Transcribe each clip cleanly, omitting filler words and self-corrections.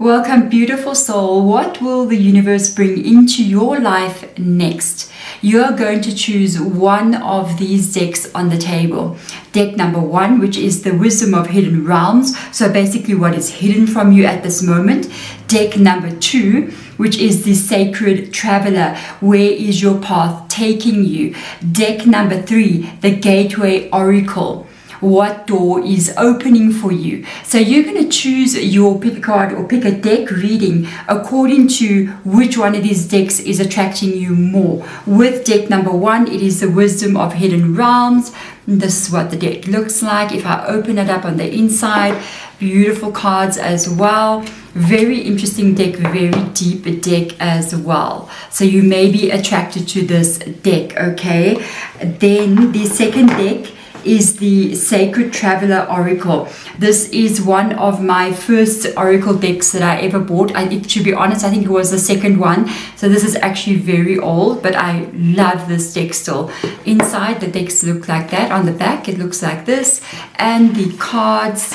Welcome, beautiful soul. What will the universe bring into your life next? You're going to choose one of these decks on the table. Deck number 1, which is the Wisdom of Hidden Realms. So basically what is hidden from you at this moment. Deck number 2, which is the Sacred Traveler. Where is your path taking you? Deck number 3, the Gateway Oracle. What door is opening for you? So you're going to choose your pick a card or pick a deck reading according to which one of these decks is attracting you more. With deck number 1, it is the Wisdom of Hidden Realms. This is what the deck looks like. If I open it up on the inside, beautiful cards as well. Very interesting deck, very deep deck as well. So you may be attracted to this deck, okay? Then the second deck is the Sacred Traveler Oracle. This is one of my first oracle decks that I ever bought. To be honest, I think it was the second one. So this is actually very old, but I love this deck still. Inside, the decks look like that. On the back, it looks like this. And the cards,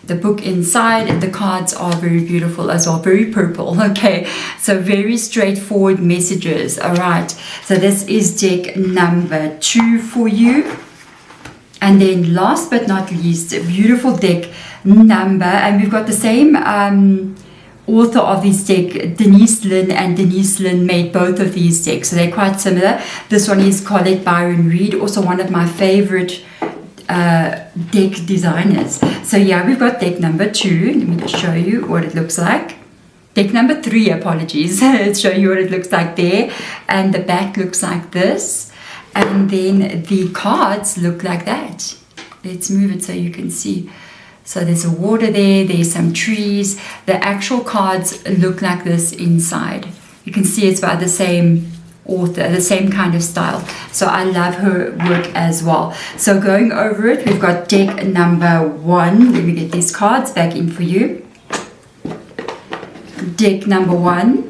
the book inside, the cards are very beautiful as well, very purple. Okay, so very straightforward messages. All right, so this is deck number 2 for you. And then last but not least, a beautiful deck number, and we've got the same author of this deck, Denise Lynn, and Denise Lynn made both of these decks, so they're quite similar. This one is Colette Byron Reed, also one of my favorite deck designers. So yeah, we've got deck number 2. Let me just show you what it looks like. Deck number 3, apologies. Let's show you what it looks like there. And the back looks like this. And then the cards look like that. Let's move it so you can see. So there's a water there, there's some trees. The actual cards look like this inside. You can see it's by the same author, the same kind of style. So I love her work as well. So going over it, we've got deck number 1. Let me get these cards back in for you. Deck number 1,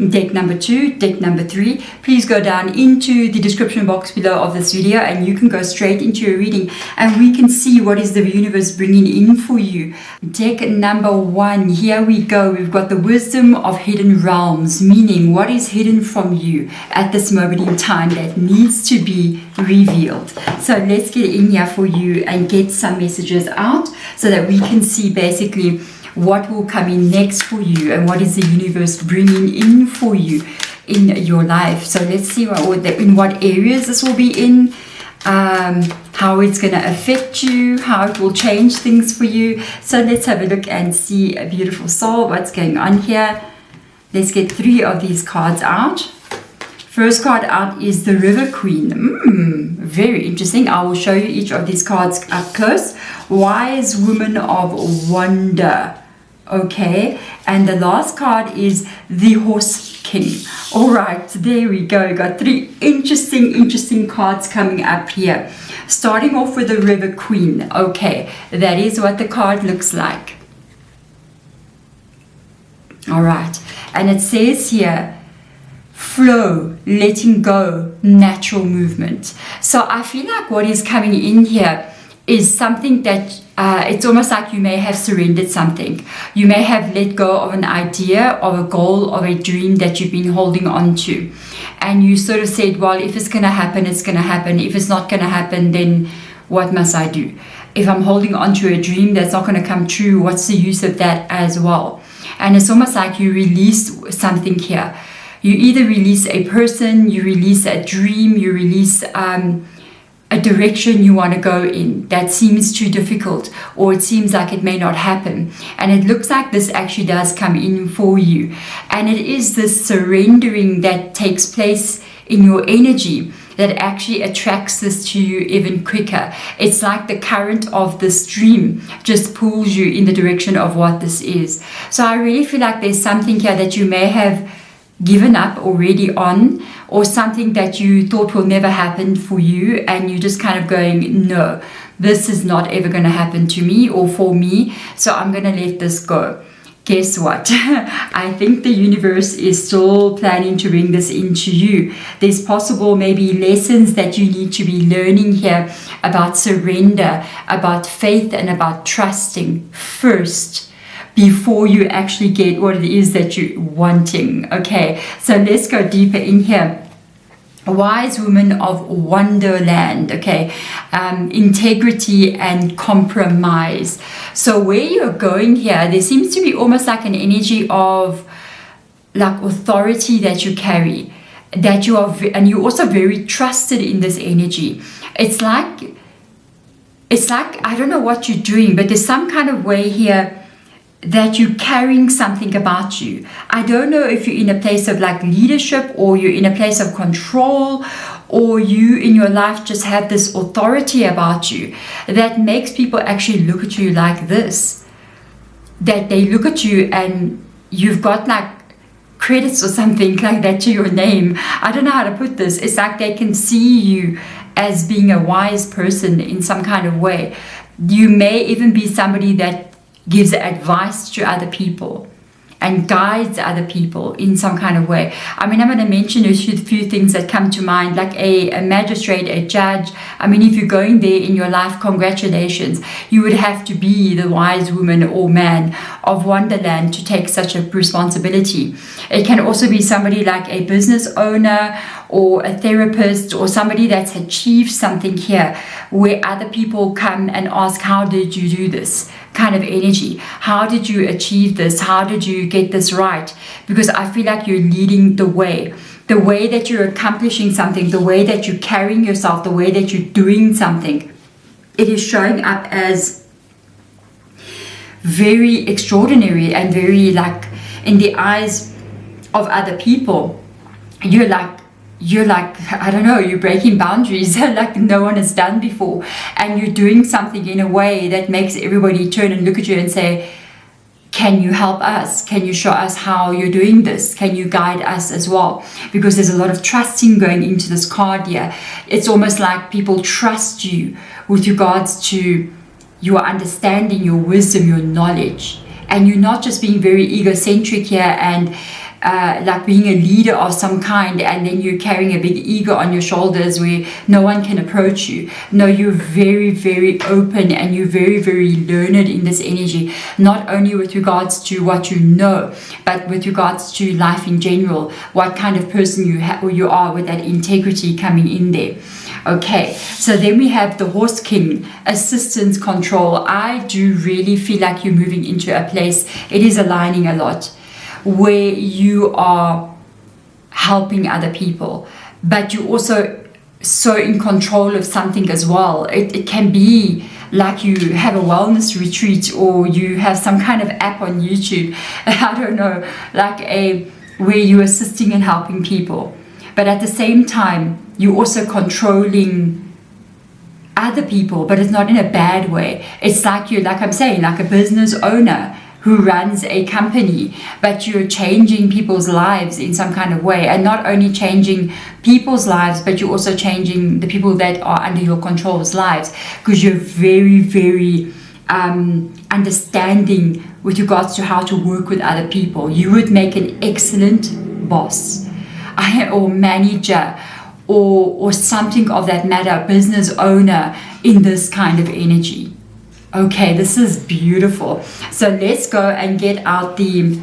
deck number 2, deck number 3. Please go down into the description box below of this video and you can go straight into your reading and we can see what is the universe bringing in for you. Deck number 1, here we go. We've got the Wisdom of Hidden Realms, meaning what is hidden from you at this moment in time that needs to be revealed. So let's get in here for you and get some messages out so that we can see basically what will come in next for you and what is the universe bringing in for you in your life. So let's see in what areas this will be in, how it's going to affect you, how it will change things for you. So let's have a look and see, a beautiful soul, what's going on here. Let's get 3 of these cards out. First card out is the River Queen. Very interesting. I will show you each of these cards up close. Wise Woman of Wonder. Okay, and the last card is the Horse King. All right, there we go. Got 3 interesting cards coming up here. Starting off with the River Queen. Okay, that is what the card looks like. All right, and it says here, flow, letting go, natural movement. So I feel like what is coming in here is something that it's almost like you may have surrendered something. You may have let go of an idea, of a goal, of a dream that you've been holding on to. And you sort of said, well, if it's going to happen, it's going to happen. If it's not going to happen, then what must I do? If I'm holding on to a dream that's not going to come true, what's the use of that as well? And it's almost like you release something here. You either release a person, you release a dream, you release a direction you want to go in that seems too difficult, or it seems like it may not happen. And it looks like this actually does come in for you. And it is this surrendering that takes place in your energy that actually attracts this to you even quicker. It's like the current of the stream just pulls you in the direction of what this is. So I really feel like there's something here that you may have given up already on, or something that you thought will never happen for you, and you're just kind of going, no, this is not ever going to happen to me or for me, so I'm going to let this go. Guess what? I think the universe is still planning to bring this into you. There's possible maybe lessons that you need to be learning here about surrender, about faith, and about trusting first before you actually get what it is that you're wanting. Okay, so let's go deeper in here. Wise woman of wonderland. Okay, integrity and compromise. So where you're going here, there seems to be almost like an energy of like authority that you carry, that you are, and you're also very trusted in this energy. It's like I don't know what you're doing, but there's some kind of way here that you're carrying something about you. I don't know if you're in a place of like leadership, or you're in a place of control, or you in your life just have this authority about you that makes people actually look at you like this, that they look at you and you've got like credits or something like that to your name. I don't know how to put this. It's like they can see you as being a wise person in some kind of way. You may even be somebody that gives advice to other people and guides other people in some kind of way. I mean, I'm going to mention a few things that come to mind, like a magistrate, a judge. I mean, if you're going there in your life, congratulations. You would have to be the wise woman or man of wonderland to take such a responsibility. It can also be somebody like a business owner or a therapist, or somebody that's achieved something here, where other people come and ask, how did you do this? Kind of energy. How did you achieve this? How did you get this right? Because I feel like you're leading the way that you're accomplishing something, the way that you're carrying yourself, the way that you're doing something. It is showing up as very extraordinary and very like in the eyes of other people. You're like, I don't know, you're breaking boundaries like no one has done before. And you're doing something in a way that makes everybody turn and look at you and say, can you help us? Can you show us how you're doing this? Can you guide us as well? Because there's a lot of trusting going into this card here. It's almost like people trust you with regards to your understanding, your wisdom, your knowledge. And you're not just being very egocentric here and like being a leader of some kind, and then you're carrying a big ego on your shoulders where no one can approach you. No, you're very, very open, and you're very, very learned in this energy, not only with regards to what you know, but with regards to life in general, what kind of person you are with that integrity coming in there. Okay, so then we have the Horse King, assistance, control. I do really feel like you're moving into a place, it is aligning a lot, where you are helping other people, but you're also so in control of something as well. It can be like you have a wellness retreat, or you have some kind of app on YouTube, I don't know, like where you're assisting and helping people, but at the same time you're also controlling other people, but it's not in a bad way. It's like you're, like I'm saying, like a business owner who runs a company, but you're changing people's lives in some kind of way, and not only changing people's lives, but you're also changing the people that are under your control's lives, because you're very, very understanding with regards to how to work with other people. You would make an excellent boss or manager or something of that matter, business owner in this kind of energy. Okay, this is beautiful. So let's go and get out the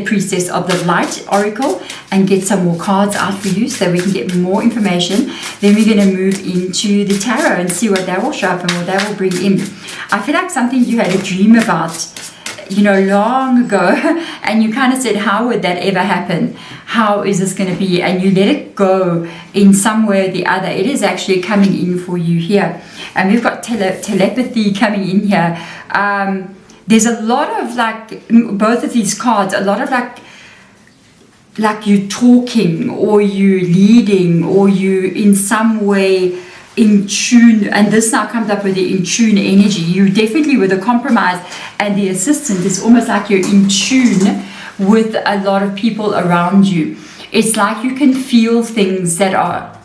Priestess of the Light Oracle and get some more cards out for you so we can get more information. Then we're going to move into the Tarot and see what that will show up and what that will bring in. I feel like something you had a dream about, you know, long ago, and you kind of said, how would that ever happen? How is this going to be? And you let it go in some way or the other. It is actually coming in for you here. And we've got telepathy coming in here. There's a lot of, like, both of these cards, a lot of like you talking, or you leading, or you in some way in tune. And this now comes up with the in tune energy. You definitely, with the compromise and the assistant, it's almost like you're in tune with a lot of people around you. It's like you can feel things that are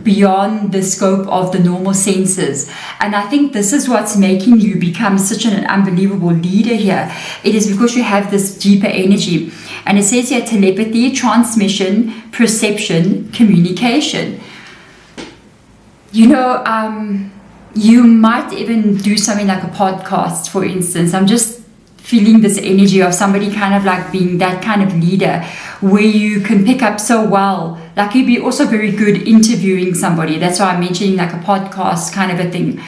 beyond the scope of the normal senses. And I think this is what's making you become such an unbelievable leader here. It is because you have this deeper energy. And it says here telepathy, transmission, perception, communication. You know, you might even do something like a podcast, for instance. I'm just feeling this energy of somebody kind of like being that kind of leader where you can pick up so well. Like you'd be also very good interviewing somebody. That's why I'm mentioning like a podcast kind of a thing.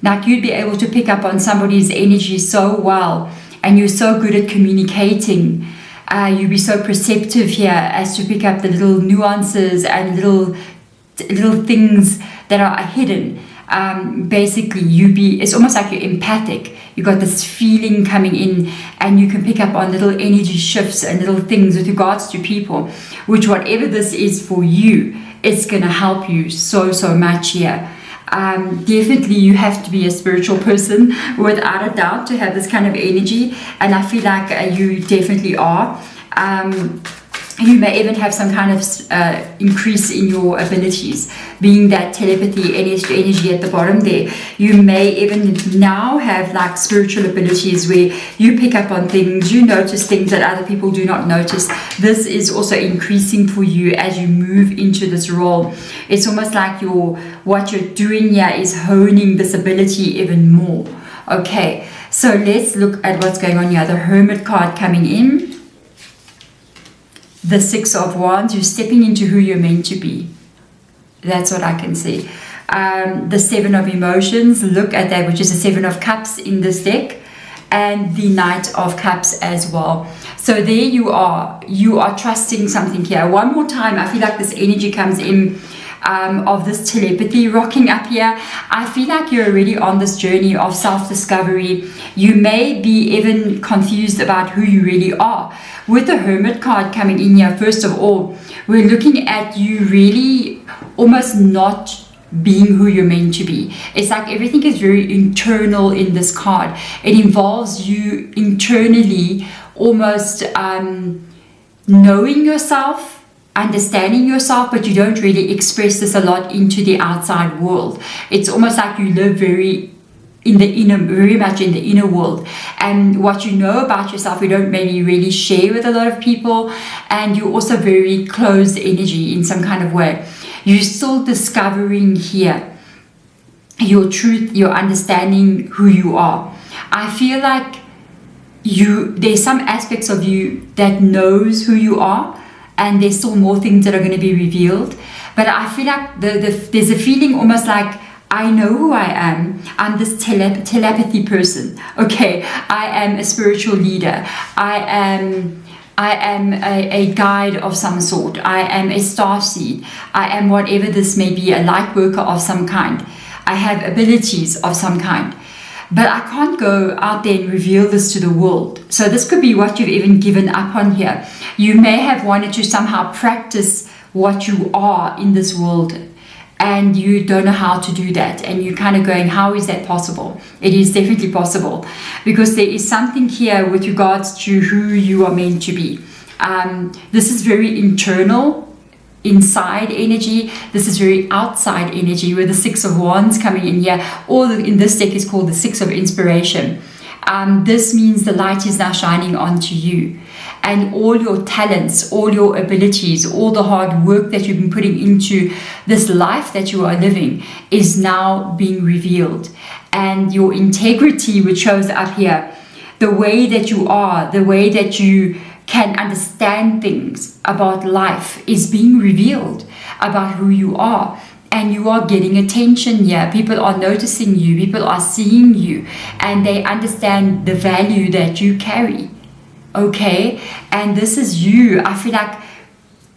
Like you'd be able to pick up on somebody's energy so well, and you're so good at communicating. You'd be so perceptive here as to pick up the little nuances and little things that are hidden. Basically, it's almost like you're empathic. You got this feeling coming in, and you can pick up on little energy shifts and little things with regards to people, which whatever this is for you, it's going to help you so much here. Definitely you have to be a spiritual person without a doubt to have this kind of energy, and I feel like you definitely are. You may even have some kind of increase in your abilities, being that telepathy energy at the bottom there. You may even now have like spiritual abilities where you pick up on things, you notice things that other people do not notice. This is also increasing for you as you move into this role. It's almost like what you're doing here is honing this ability even more. Okay, so let's look at what's going on here. The Hermit card coming in. The Six of Wands, you're stepping into who you're meant to be. That's what I can see. The Seven of Emotions, look at that, which is the Seven of Cups in this deck. And the Knight of Cups as well. So there you are. You are trusting something here. One more time, I feel like this energy comes in of this telepathy rocking up here. I feel like you're already on this journey of self-discovery. You may be even confused about who you really are. With the Hermit card coming in here, first of all, we're looking at you really almost not being who you're meant to be. It's like everything is very internal in this card. It involves you internally almost knowing yourself, understanding yourself, but you don't really express this a lot into the outside world. It's almost like you live very much in the inner world, and what you know about yourself you don't maybe really share with a lot of people, and you're also very closed energy in some kind of way. You're still discovering here your truth, your understanding who you are. I feel like there's some aspects of you that knows who you are, and there's still more things that are going to be revealed, but I feel like there's a feeling almost like I know who I am. I'm this telepathy person. Okay, I am a spiritual leader. I am a guide of some sort. I am a starseed. I am whatever this may be, a light worker of some kind. I have abilities of some kind. But I can't go out there and reveal this to the world. So this could be what you've even given up on here. You may have wanted to somehow practice what you are in this world, and you don't know how to do that, and you're kind of going, how is that possible? It is definitely possible, because there is something here with regards to who you are meant to be. This is very internal, inside energy. This is very outside energy, where the Six of Wands coming in here, or in this deck is called the Six of Inspiration. This means the light is now shining onto you, and all your talents, all your abilities, all the hard work that you've been putting into this life that you are living is now being revealed. And your integrity, which shows up here, the way that you are, the way that you can understand things about life is being revealed about who you are. And you are getting attention here. People are noticing you. People are seeing you. And they understand the value that you carry. Okay? And this is you. I feel like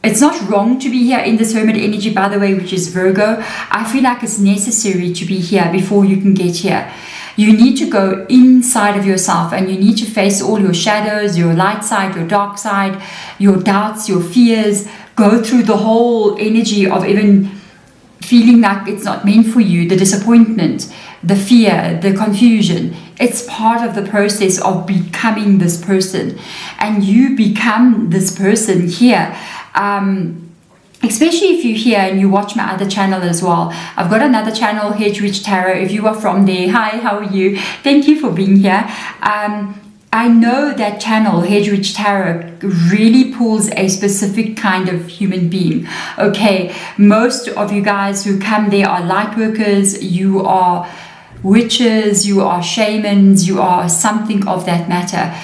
it's not wrong to be here in this Hermit energy, by the way, which is Virgo. I feel like it's necessary to be here before you can get here. You need to go inside of yourself, and you need to face all your shadows, your light side, your dark side, your doubts, your fears. Go through the whole energy of even feeling like it's not meant for you, the disappointment, the fear, the confusion. It's part of the process of becoming this person, and you become this person here. Especially if you're here and you watch my other channel as well. I've got another channel, Hedge Witch Tarot. If you are from there, hi, how are you? Thank you for being here. I know that channel, Hedge Witch Tarot, really pulls a specific kind of human being. Okay, most of you guys who come there are light workers. You are witches, you are shamans, you are something of that matter.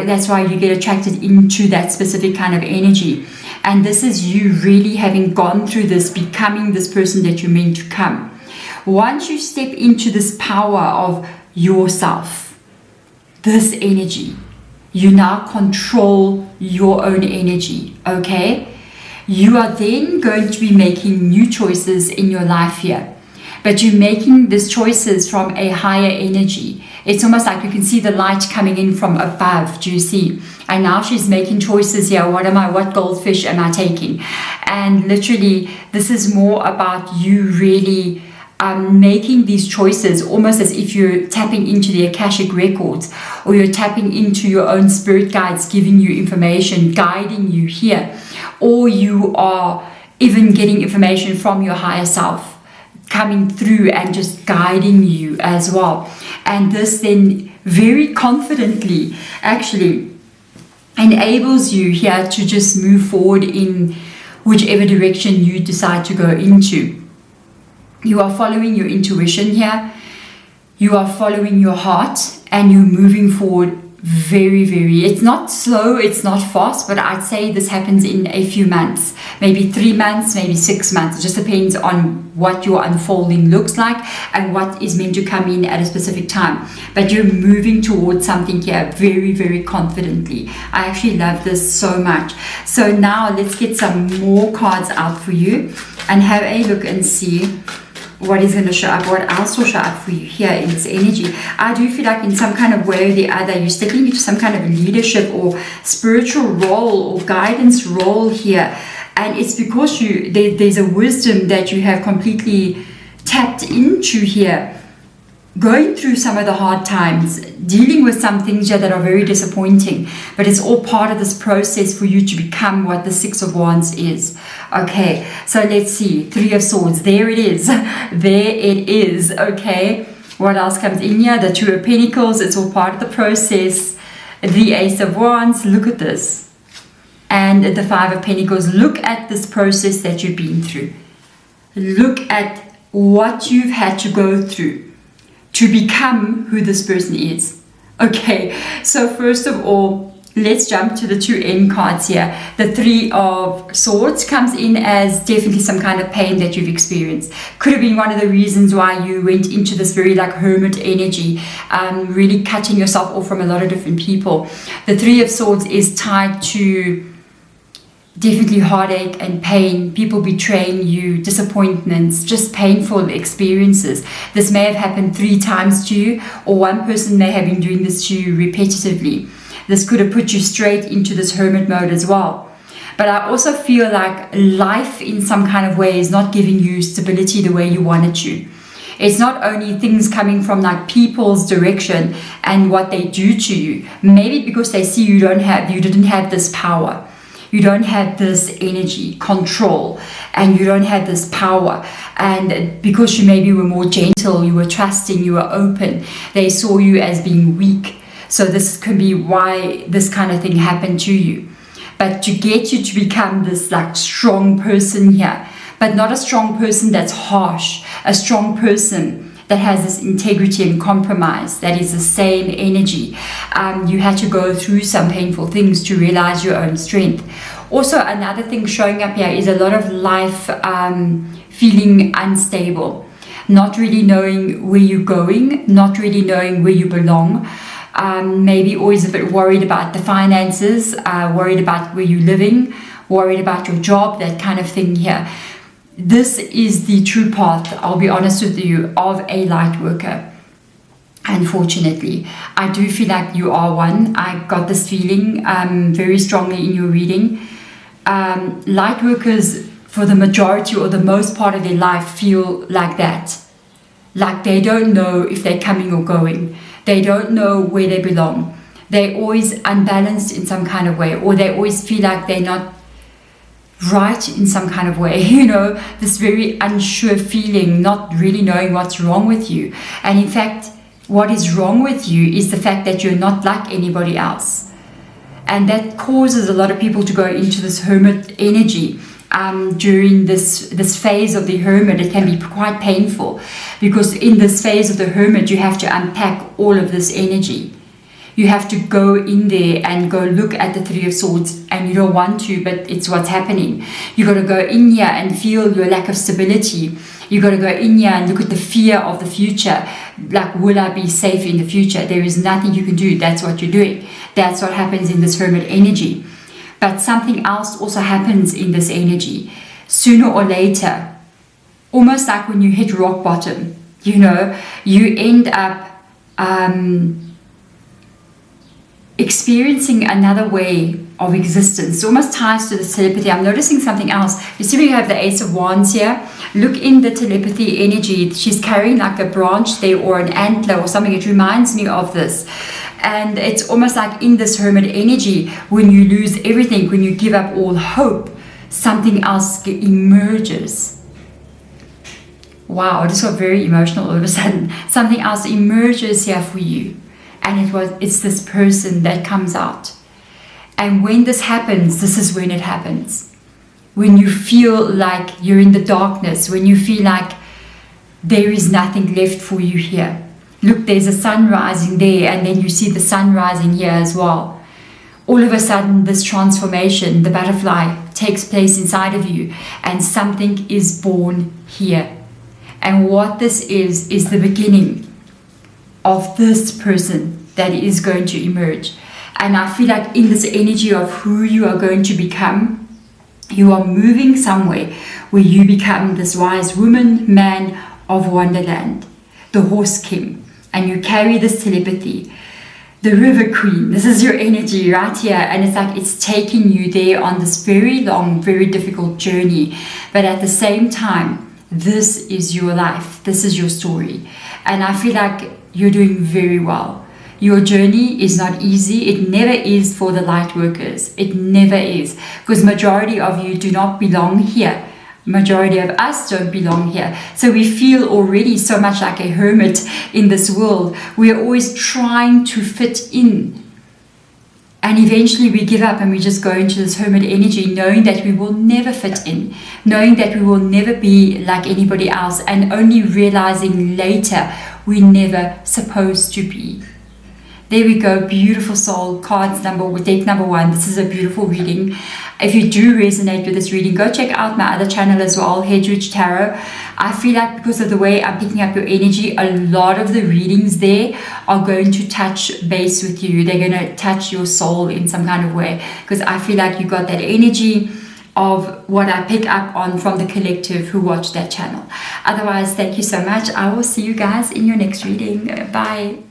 That's why you get attracted into that specific kind of energy. And this is you really having gone through this, becoming this person that you're meant to come. Once you step into this power of yourself, this energy, you now control your own energy, okay? You are then going to be making new choices in your life here. But you're making these choices from a higher energy. It's almost like you can see the light coming in from above. Do you see? And now she's making choices here. What goldfish am I taking? And literally, this is more about you really making these choices almost as if you're tapping into the Akashic records, or you're tapping into your own spirit guides, giving you information, guiding you here, or you are even getting information from your higher self coming through and just guiding you as well. And this then very confidently actually enables you here to just move forward in whichever direction you decide to go into. You are following your intuition here. You are following your heart, and you're moving forward very, very, it's not slow, it's not fast, but I'd say this happens in a few months, maybe 3 months, maybe 6 months. It just depends on what your unfolding looks like and what is meant to come in at a specific time. But you're moving towards something here very, very confidently. I actually love this so much. So now let's get some more cards out for you and have a look and see what is going to show up, what else will show up for you here in this energy. I do feel like in some kind of way or the other, you're stepping into some kind of leadership or spiritual role or guidance role here. And it's because there's a wisdom that you have completely tapped into here. Going through some of the hard times, dealing with some things here that are very disappointing, but it's all part of this process for you to become what the Six of Wands is. Okay, so let's see. Three of Swords, there it is. There it is, okay. What else comes in here? The Two of Pentacles, it's all part of the process. The Ace of Wands, look at this. And the Five of Pentacles, look at this process that you've been through. Look at what you've had to go through to become who this person is. Okay, so first of all, let's jump to the two end cards here. The Three of Swords comes in as definitely some kind of pain that you've experienced. Could have been one of the reasons why you went into this very like hermit energy, really cutting yourself off from a lot of different people. The Three of Swords is tied to definitely heartache and pain, people betraying you, disappointments, just painful experiences. This may have happened 3 times to you, or one person may have been doing this to you repetitively. This could have put you straight into this hermit mode as well. But I also feel like life in some kind of way is not giving you stability the way you want it to. It's not only things coming from like people's direction and what they do to you, maybe because they see you didn't have this power. You don't have this energy, control, and you don't have this power. And because you maybe were more gentle, you were trusting, you were open, they saw you as being weak. So this could be why this kind of thing happened to you. But to get you to become this like strong person here, but not a strong person that's harsh, a strong person that has this integrity and compromise, that is the same energy. You had to go through some painful things to realize your own strength. Also, another thing showing up here is a lot of life feeling unstable, not really knowing where you're going, not really knowing where you belong. Maybe always a bit worried about the finances, worried about where you're living, worried about your job, that kind of thing here. This is the true path, I'll be honest with you, of a light worker. Unfortunately, I do feel like you are one. I got this feeling very strongly in your reading. Light workers, for the majority or the most part of their life, feel like that. Like they don't know if they're coming or going. They don't know where they belong. They're always unbalanced in some kind of way, or they always feel like they're not right in some kind of way, you know, this very unsure feeling, not really knowing what's wrong with you. And in fact, what is wrong with you is the fact that you're not like anybody else. And that causes a lot of people to go into this hermit energy, during this phase of the hermit, it can be quite painful, because in this phase of the hermit you have to unpack all of this energy. You have to go in there and go look at the Three of Swords, and you don't want to, but it's what's happening. You got to go in here and feel your lack of stability. You got to go in here and look at the fear of the future. Like, will I be safe in the future? There is nothing you can do. That's what you're doing. That's what happens in this hermit energy. But something else also happens in this energy. Sooner or later, almost like when you hit rock bottom, you know, you end up experiencing another way of existence. It almost ties to the telepathy. I'm noticing something else. You see, we have the Ace of Wands here. Look in the telepathy energy. She's carrying like a branch there, or an antler or something. It reminds me of this. And it's almost like in this hermit energy, when you lose everything, when you give up all hope, something else emerges. Wow, I just got very emotional all of a sudden. Something else emerges here for you. And it's this person that comes out. And when this happens, this is when it happens. When you feel like you're in the darkness, when you feel like there is nothing left for you here. Look, there's a sun rising there, and then you see the sun rising here as well. All of a sudden, this transformation, the butterfly, takes place inside of you, and something is born here. And what this is the beginning of this person that is going to emerge. And I feel like in this energy of who you are going to become, you are moving somewhere where you become this wise woman, man of Wonderland, the horse king, and you carry this telepathy, the river queen. This is your energy right here, and it's like it's taking you there on this very long, very difficult journey. But at the same time, this is your life, this is your story, and I feel like you're doing very well. Your journey is not easy. It never is for the light workers. It never is, because majority of you do not belong here. Majority of us don't belong here. So we feel already so much like a hermit in this world. We are always trying to fit in. And eventually we give up and we just go into this hermit energy, knowing that we will never fit in, knowing that we will never be like anybody else, and only realizing later we're never supposed to be. There we go, beautiful soul, deck number 1. This is a beautiful reading. If you do resonate with this reading, go check out my other channel as well, Hedgeridge Tarot. I feel like because of the way I'm picking up your energy, a lot of the readings there are going to touch base with you. They're going to touch your soul in some kind of way, because I feel like you got that energy of what I pick up on from the collective who watch that channel. Otherwise, thank you so much. I will see you guys in your next reading. Bye.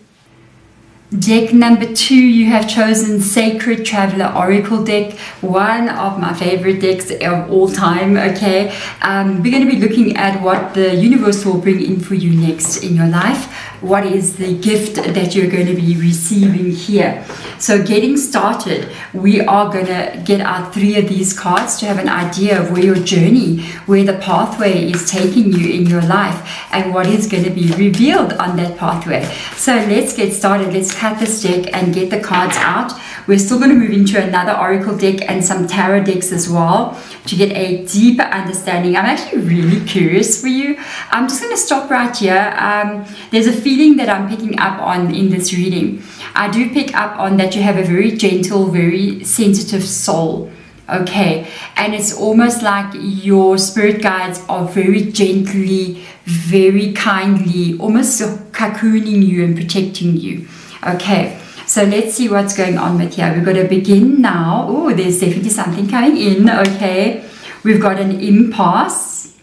Deck number 2, you have chosen Sacred Traveler Oracle deck, one of my favorite decks of all time. Okay, we're going to be looking at what the universe will bring in for you next in your life. What is the gift that you're going to be receiving here? So getting started, we are going to get out 3 of these cards to have an idea of where your journey, where the pathway is taking you in your life, and what is going to be revealed on that pathway. So let's get started. Let's cut this deck and get the cards out. We're still going to move into another oracle deck and some tarot decks as well to get a deeper understanding. I'm actually really curious for you. I'm just going to stop right here. There's a feeling that I'm picking up on in this reading. I do pick up on that you have a very gentle, very sensitive soul. Okay, and it's almost like your spirit guides are very gently, very kindly, almost cocooning you and protecting you. Okay, so let's see what's going on with here. We've got to begin now. Oh, there's definitely something coming in. Okay, we've got an impasse.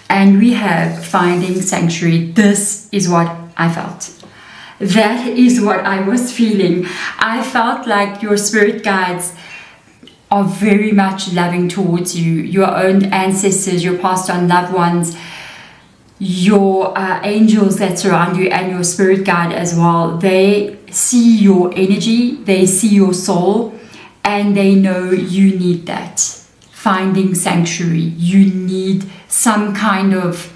And we have finding sanctuary. This is what I felt. That is what I was feeling. I felt like your spirit guides are very much loving towards you. Your own ancestors, your passed on loved ones, your angels that surround you, and your spirit guide as well. They see your energy, they see your soul, and they know you need that. Finding sanctuary. You need some kind of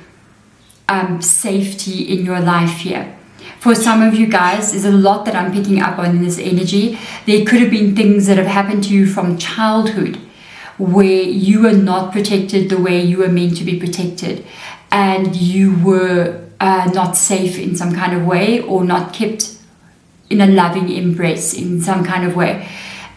safety in your life here. For some of you guys, there's a lot that I'm picking up on in this energy. There could have been things that have happened to you from childhood where you were not protected the way you were meant to be protected, and you were not safe in some kind of way, or not kept in a loving embrace in some kind of way.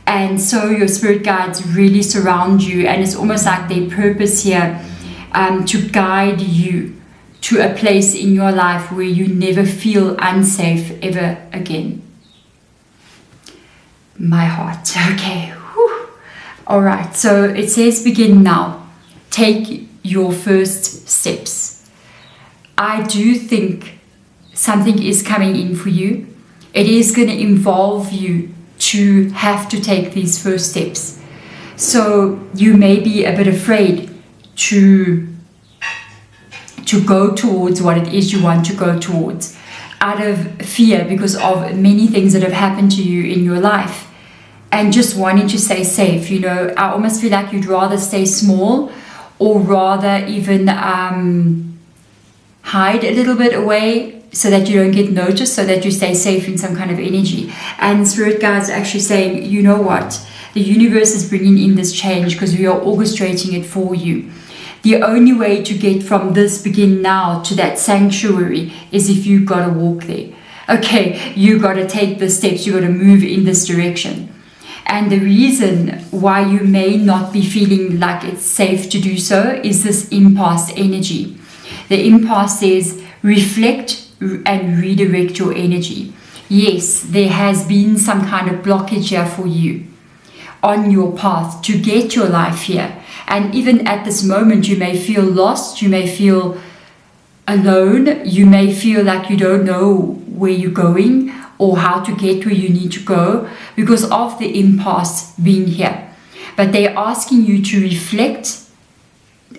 And so your spirit guides really surround you, and it's almost like their purpose here to guide you to a place in your life where you never feel unsafe ever again. My heart. Okay. Whew. All right. So it says begin now. Take your first steps. I do think something is coming in for you. It is going to involve you to have to take these first steps. So you may be a bit afraid to go towards what it is you want to go towards, out of fear because of many things that have happened to you in your life, and just wanting to stay safe. You know, I almost feel like you'd rather stay small, or rather even hide a little bit away so that you don't get noticed, so that you stay safe in some kind of energy. And spirit guides are actually saying, you know what, the universe is bringing in this change because we are orchestrating it for you. The only way to get from this begin now to that sanctuary is if you got to walk there. Okay, you got to take the steps, you got to move in this direction. And the reason why you may not be feeling like it's safe to do so is this impasse energy. The impasse says reflect and redirect your energy. Yes, there has been some kind of blockage here for you on your path to get your life here. And even at this moment, you may feel lost, you may feel alone, you may feel like you don't know where you're going or how to get where you need to go because of the impasse being here. But they're asking you to reflect.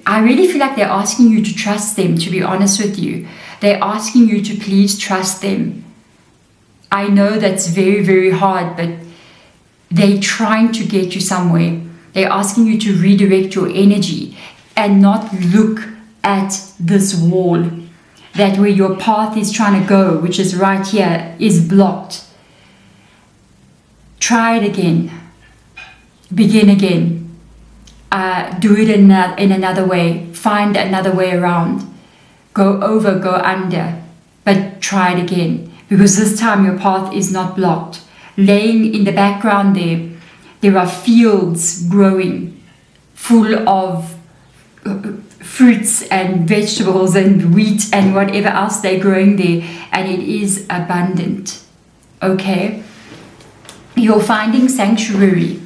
I really feel like they're asking you to trust them, to be honest with you. They're asking you to please trust them. I know that's very, very hard, but they're trying to get you somewhere. They're asking you to redirect your energy and not look at this wall, that where your path is trying to go, which is right here, is blocked. Try it again. Begin again. Do it in another way. Find another way around. Go over, go under, but try it again, because this time your path is not blocked. Laying in the background there are fields growing full of fruits and vegetables and wheat and whatever else they're growing there, and it is abundant. Okay? You're finding sanctuary.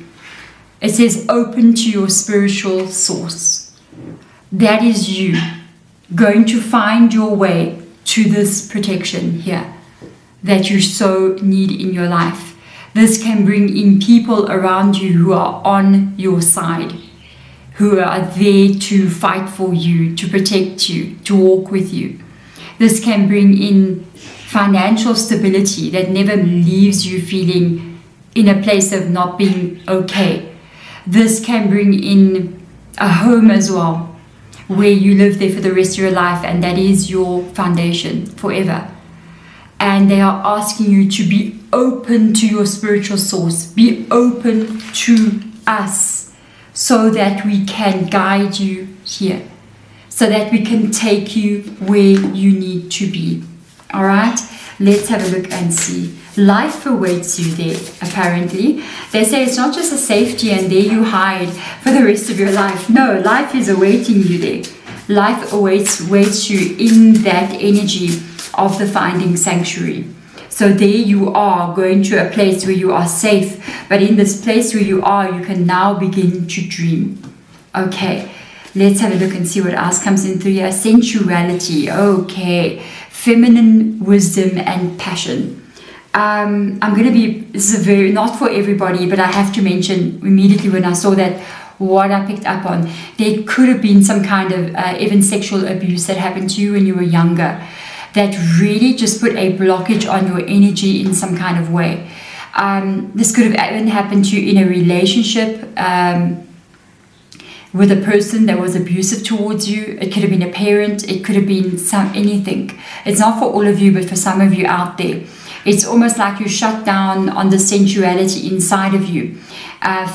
It says open to your spiritual source. That is you going to find your way to this protection here that you so need in your life. This can bring in people around you who are on your side, who are there to fight for you, to protect you, to walk with you. This can bring in financial stability that never leaves you feeling in a place of not being okay. This can bring in a home as well, where you live there for the rest of your life, and that is your foundation forever. And they are asking you to be open to your spiritual source. Be open to us so that we can guide you here, so that we can take you where you need to be. All right, let's have a look and see. Life awaits you there, apparently. They say it's not just a safety and there you hide for the rest of your life. No, life is awaiting you there. Life waits you in that energy of the finding sanctuary. So there you are, going to a place where you are safe. But in this place where you are, you can now begin to dream. Okay, let's have a look and see what else comes in through here. Sensuality. Okay, feminine wisdom and passion. This is not for everybody, but I have to mention immediately when I saw that, what I picked up on. There could have been some kind of even sexual abuse that happened to you when you were younger, that really just put a blockage on your energy in some kind of way. This could have even happened to you in a relationship with a person that was abusive towards you. It could have been a parent. It could have been anything. It's not for all of you, but for some of you out there. It's almost like you shut down on the sensuality inside of you,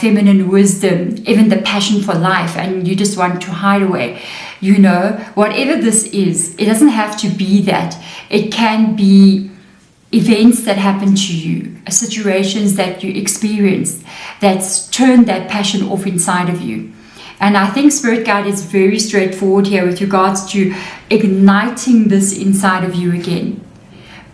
feminine wisdom, even the passion for life, and you just want to hide away. You know, whatever this is, it doesn't have to be that. It can be events that happen to you, situations that you experience that's turned that passion off inside of you. And I think Spirit Guide is very straightforward here with regards to igniting this inside of you again.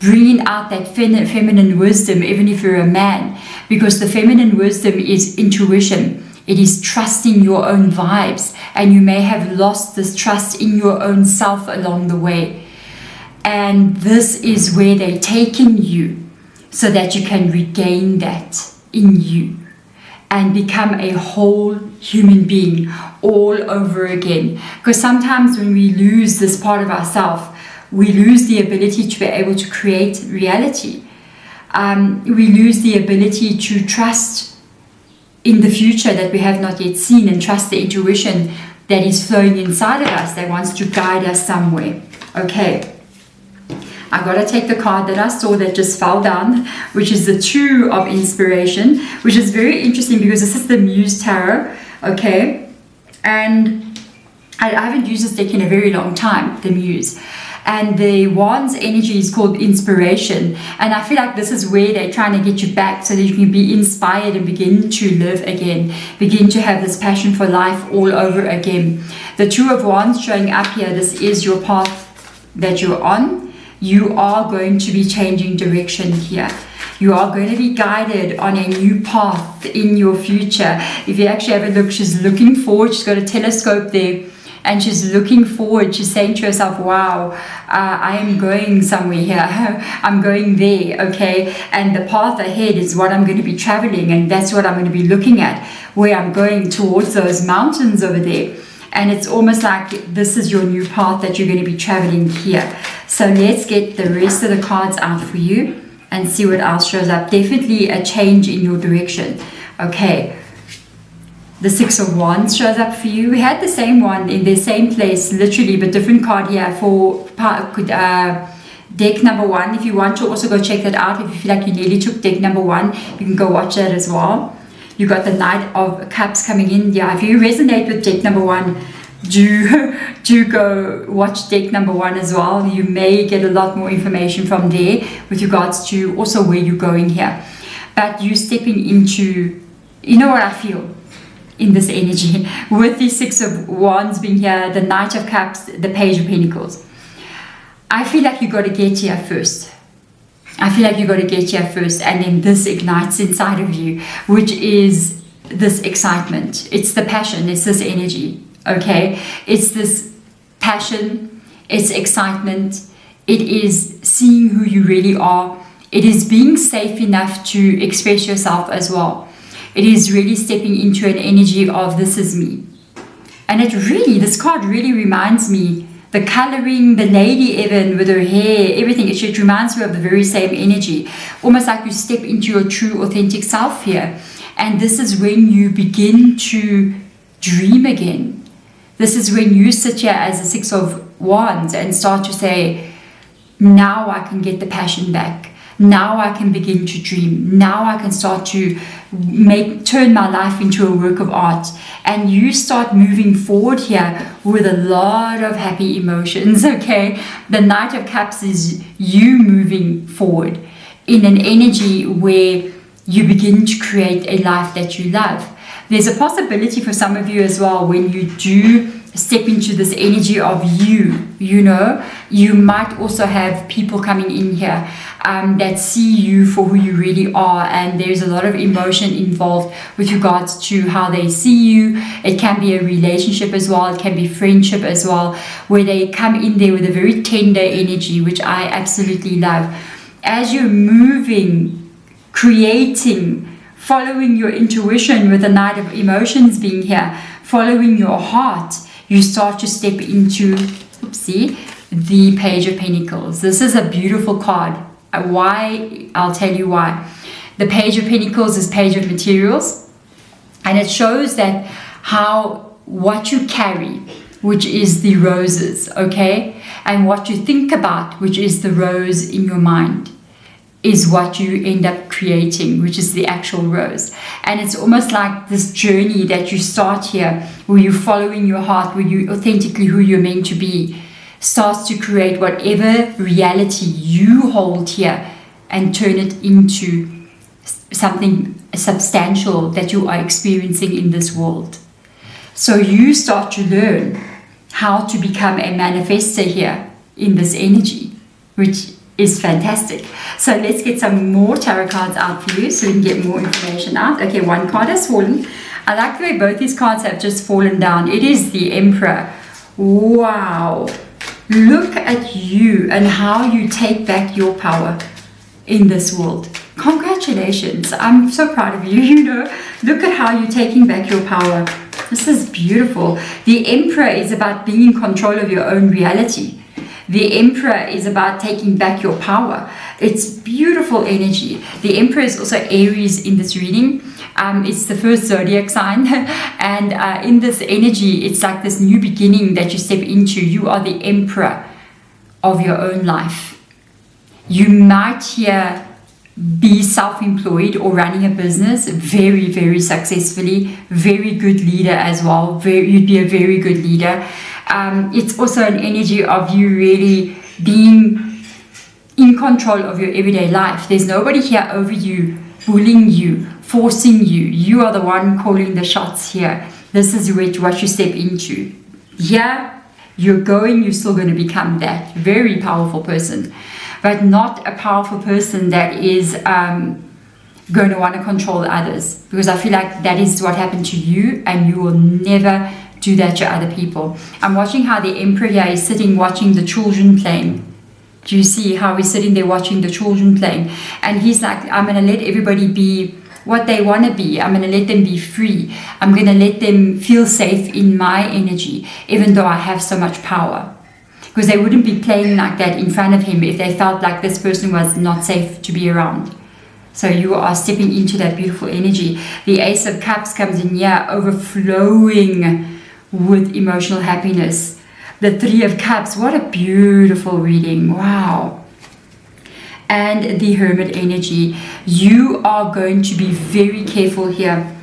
Bringing out that feminine wisdom, even if you're a man, because the feminine wisdom is intuition. It is trusting your own vibes, and you may have lost this trust in your own self along the way. And this is where they're taking you so that you can regain that in you and become a whole human being all over again. Because sometimes when we lose this part of ourselves, we lose the ability to be able to create reality. We lose the ability to trust in the future that we have not yet seen, and trust the intuition that is flowing inside of us that wants to guide us somewhere. Okay. I got to take the card that I saw that just fell down, which is the Two of Inspiration, which is very interesting because this is the Muse Tarot, okay? And I haven't used this deck in a very long time, the Muse. And the Wands energy is called Inspiration. And I feel like this is where they're trying to get you back so that you can be inspired and begin to live again. Begin to have this passion for life all over again. The Two of Wands showing up here, this is your path that you're on. You are going to be changing direction here. You are going to be guided on a new path in your future. If you actually have a look, she's looking forward. She's got a telescope there and she's looking forward. She's saying to herself, wow, I am going somewhere here. I'm going there, okay? And the path ahead is what I'm going to be traveling, and that's what I'm going to be looking at, where I'm going towards those mountains over there. And it's almost like this is your new path that you're going to be traveling here. So let's get the rest of the cards out for you and see what else shows up. Definitely a change in your direction. Okay. The Six of Wands shows up for you. We had the same one in the same place, literally, but different card here for deck number 1. If you want to also go check that out, if you feel like you nearly took deck number 1, you can go watch that as well. You got the Knight of Cups coming in. Yeah, if you resonate with deck number 1, do go watch deck number 1 as well. You may get a lot more information from there with regards to also where you're going here. But you stepping into, you know what I feel in this energy with the Six of Wands being here, the Knight of Cups, the Page of Pentacles. I feel like you got to get here first. I feel like you got to get here first, and then this ignites inside of you, which is this excitement. It's the passion. It's this energy. Okay, it's this passion. It's excitement. It is seeing who you really are. It is being safe enough to express yourself as well. It is really stepping into an energy of this is me. And it really, this card really reminds me, the coloring, the lady even with her hair, everything, it reminds me of the very same energy. Almost like you step into your true authentic self here. And this is when you begin to dream again. This is when you sit here as the Six of Wands and start to say, now I can get the passion back. Now I can begin to dream. Now I can start to turn my life into a work of art. And you start moving forward here with a lot of happy emotions, okay? The Knight of Cups is you moving forward in an energy where you begin to create a life that you love. There's a possibility for some of you as well, when you do step into this energy of you know, you might also have people coming in here that see you for who you really are, and there's a lot of emotion involved with regards to how they see you. It can be a relationship as well, it can be friendship as well, where they come in there with a very tender energy, which I absolutely love. As you're moving, creating, following your intuition with the Knight of Emotions being here, following your heart, you start to step into, the Page of Pentacles. This is a beautiful card. Why? I'll tell you why. The Page of Pentacles is Page of Materials, and it shows that what you carry, which is the roses, okay, and what you think about, which is the rose in your mind. is what you end up creating, which is the actual rose. And it's almost like this journey that you start here, where you're following your heart, where you authentically who you're meant to be, starts to create whatever reality you hold here and turn it into something substantial that you are experiencing in this world. So you start to learn how to become a manifester here in this energy, which is fantastic. So let's get some more tarot cards out for you so we can get more information out. Okay, one card has fallen. I like the way both these cards have just fallen down. It is the Emperor. Wow. Look at you and how you take back your power in this world. Congratulations. I'm so proud of you. You know, look at how you're taking back your power. This is beautiful. The Emperor is about being in control of your own reality. The Emperor is about taking back your power. It's beautiful energy. The Emperor is also Aries in this reading. It's the first zodiac sign. And in this energy, it's like this new beginning that you step into. You are the Emperor of your own life. You might here be self-employed or running a business very, very successfully. Very good leader as well. You'd be a very good leader. It's also an energy of you really being in control of your everyday life. There's nobody here over you, bullying you, forcing you. You are the one calling the shots here. This is what you step into. Here, you're still going to become that very powerful person. But not a powerful person that is going to want to control others. Because I feel like that is what happened to you, and you will never do that to other people. I'm watching how the Emperor here is sitting watching the children playing. Do you see how he's sitting there watching the children playing? And he's like, I'm going to let everybody be what they want to be. I'm going to let them be free. I'm going to let them feel safe in my energy, even though I have so much power. Because they wouldn't be playing like that in front of him if they felt like this person was not safe to be around. So you are stepping into that beautiful energy. The Ace of Cups comes in here, overflowing with emotional happiness. The Three of Cups, what a beautiful reading. Wow. And the Hermit energy. You are going to be very careful here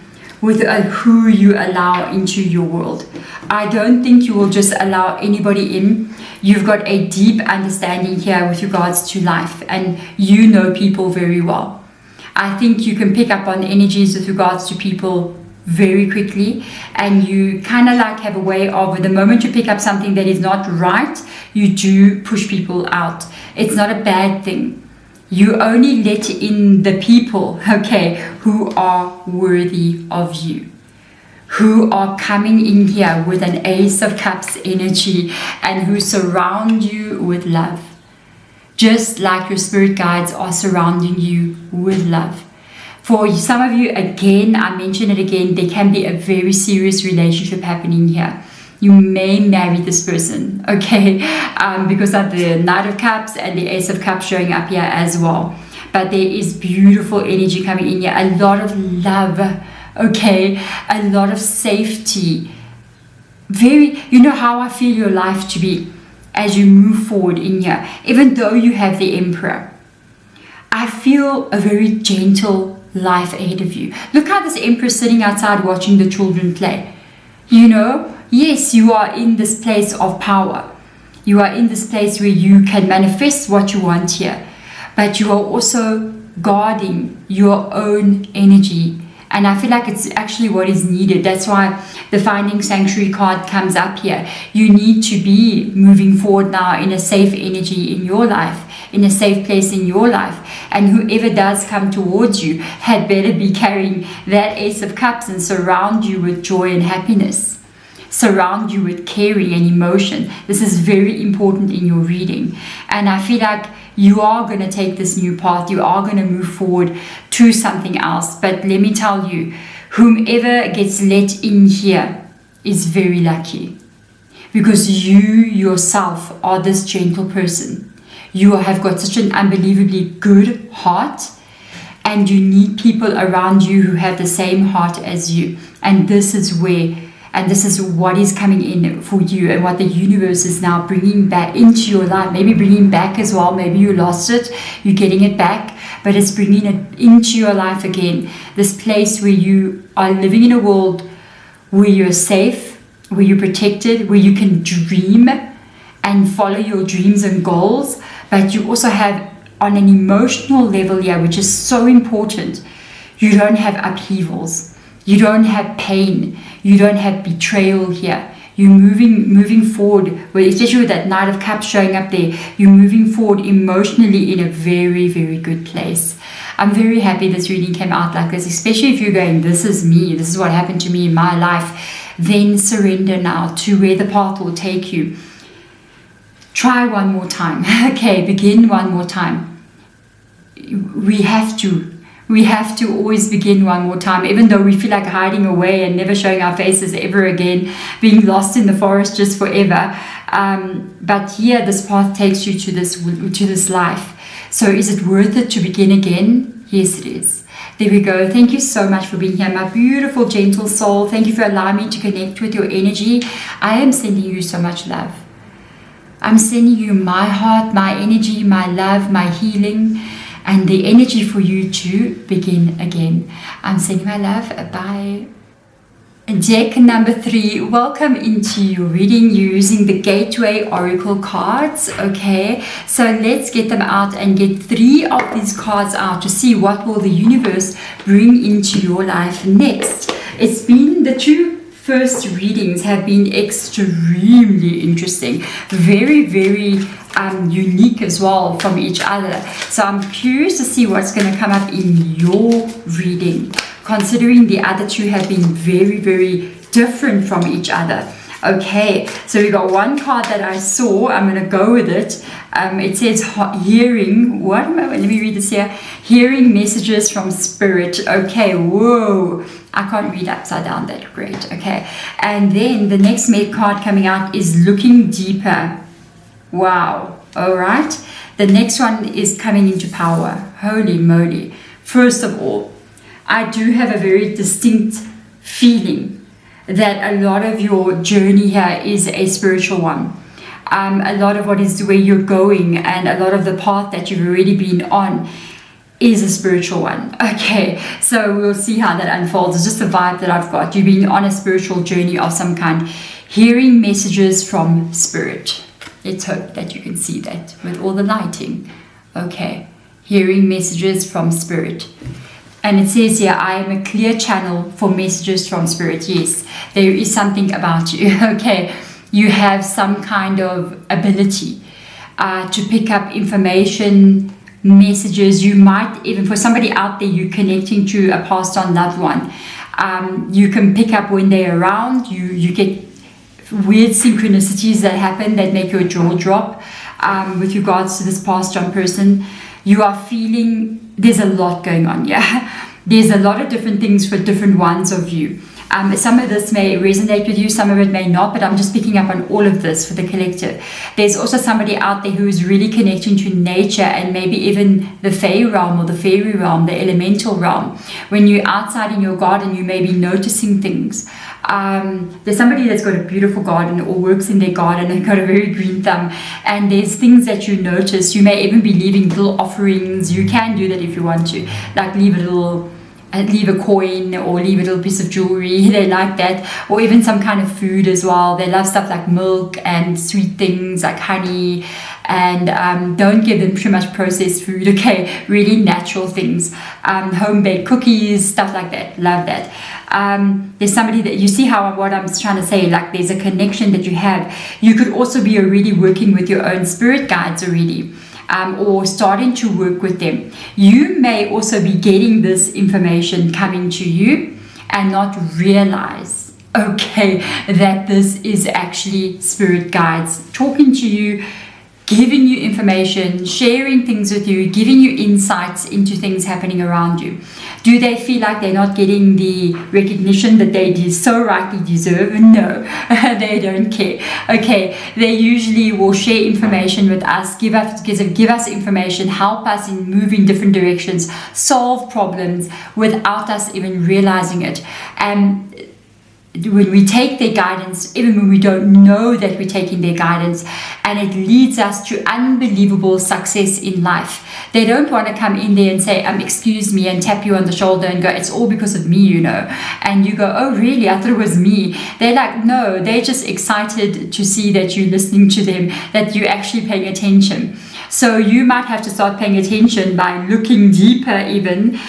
with who you allow into your world. I don't think you will just allow anybody in. You've got a deep understanding here with regards to life, and you know people very well. I think you can pick up on energies with regards to people very quickly, and you kind of like have a way of, the moment you pick up something that is not right, you do push people out. It's not a bad thing. You only let in the people, okay, who are worthy of you, who are coming in here with an Ace of Cups energy, and who surround you with love. Just like your spirit guides are surrounding you with love. For some of you, again, I mention it again, there can be a very serious relationship happening here. You may marry this person, okay, because of the Knight of Cups and the Ace of Cups showing up here as well. But there is beautiful energy coming in here, a lot of love, okay, a lot of safety. You know how I feel your life to be as you move forward in here, even though you have the Emperor. I feel a very gentle life ahead of you. Look how this Emperor is sitting outside watching the children play. You know, yes, you are in this place of power. You are in this place where you can manifest what you want here. But you are also guarding your own energy. And I feel like it's actually what is needed. That's why the Finding Sanctuary card comes up here. You need to be moving forward now in a safe energy in your life, in a safe place in your life. And whoever does come towards you had better be carrying that Ace of Cups and surround you with joy and happiness. Surround you with caring and emotion. This is very important in your reading. And I feel like you are going to take this new path. You are going to move forward to something else. But let me tell you, whomever gets let in here is very lucky. Because you yourself are this gentle person. You have got such an unbelievably good heart. And you need people around you who have the same heart as you. And this is where And this is what is coming in for you and what the universe is now bringing back into your life. Maybe bringing back as well. Maybe you lost it, you're getting it back, but it's bringing it into your life again. This place where you are living in a world where you're safe, where you're protected, where you can dream and follow your dreams and goals, but you also have on an emotional level here, which is so important, you don't have upheavals, you don't have pain, you don't have betrayal here. You're moving forward, especially with that Knight of Cups showing up there, you're moving forward emotionally in a very, very good place. I'm very happy this reading came out like this, especially if you're going, this is me, this is what happened to me in my life. Then surrender now to where the path will take you. Try one more time. Okay, begin one more time. We have to always begin one more time, even though we feel like hiding away and never showing our faces ever again, being lost in the forest just forever. But here, this path takes you to this life. So is it worth it to begin again? Yes, it is. There we go. Thank you so much for being here, my beautiful, gentle soul. Thank you for allowing me to connect with your energy. I am sending you so much love. I'm sending you my heart, my energy, my love, my healing, and the energy for you to begin again. I'm sending my love. Bye. Deck number 3, welcome into your reading using the Gateway Oracle cards. Okay, so let's get them out and get 3 of these cards out to see what will the universe bring into your life next. It's been the 2 first readings have been extremely interesting, very, very unique as well from each other. So I'm curious to see what's going to come up in your reading, considering the other 2 have been very, very different from each other. Okay, so we got one card that I saw. I'm going to go with it. It says hearing, let me read this here. Hearing messages from spirit. Okay, whoa. I can't read upside down that great. Okay, and then the next card coming out is looking deeper. Wow. All right. The next one is coming into power. Holy moly. First of all, I do have a very distinct feeling that a lot of your journey here is a spiritual one. A lot of what is where you're going and a lot of the path that you've already been on is a spiritual one. Okay, so we'll see how that unfolds. It's just a vibe that I've got. You've been on a spiritual journey of some kind, hearing messages from spirit. Let's hope that you can see that with all the lighting. Okay, hearing messages from spirit. And it says here, I am a clear channel for messages from spirit. Yes, there is something about you. Okay, you have some kind of ability to pick up information, messages. You might even, for somebody out there, you're connecting to a passed on loved one. You can pick up when they're around. You get weird synchronicities that happen that make your jaw drop with regards to this passed on person. You are feeling there's a lot going on. Yeah, there's a lot of different things for different ones of you. Some of this may resonate with you, some of it may not, but I'm just picking up on all of this for the collective. There's also somebody out there who is really connecting to nature and maybe even the Fae realm or the fairy realm, the elemental realm. When you're outside in your garden, you may be noticing things. There's somebody that's got a beautiful garden or works in their garden and got a very green thumb, and there's things that you notice. You may even be leaving little offerings. You can do that if you want to, like leave a coin or leave a little piece of jewelry. They like that, or even some kind of food as well. They love stuff like milk and sweet things like honey, and don't give them too much processed food. Okay, really natural things, home-baked cookies, stuff like that. Love that. There's somebody that you see what I'm trying to say, like there's a connection that you have. You could also be already working with your own spirit guides already, or starting to work with them. You may also be getting this information coming to you and not realize, okay, that this is actually spirit guides talking to you, giving you information, sharing things with you, giving you insights into things happening around you. Do they feel like they're not getting the recognition that they so rightly deserve? No, they don't care. Okay, they usually will share information with us, give us information, help us in moving different directions, solve problems without us even realizing it. And when we take their guidance, even when we don't know that we're taking their guidance, and it leads us to unbelievable success in life. They don't want to come in there and say, excuse me, and tap you on the shoulder and go, it's all because of me, you know. And you go, oh, really? I thought it was me. They're like, no, they're just excited to see that you're listening to them, that you're actually paying attention. So you might have to start paying attention by looking deeper even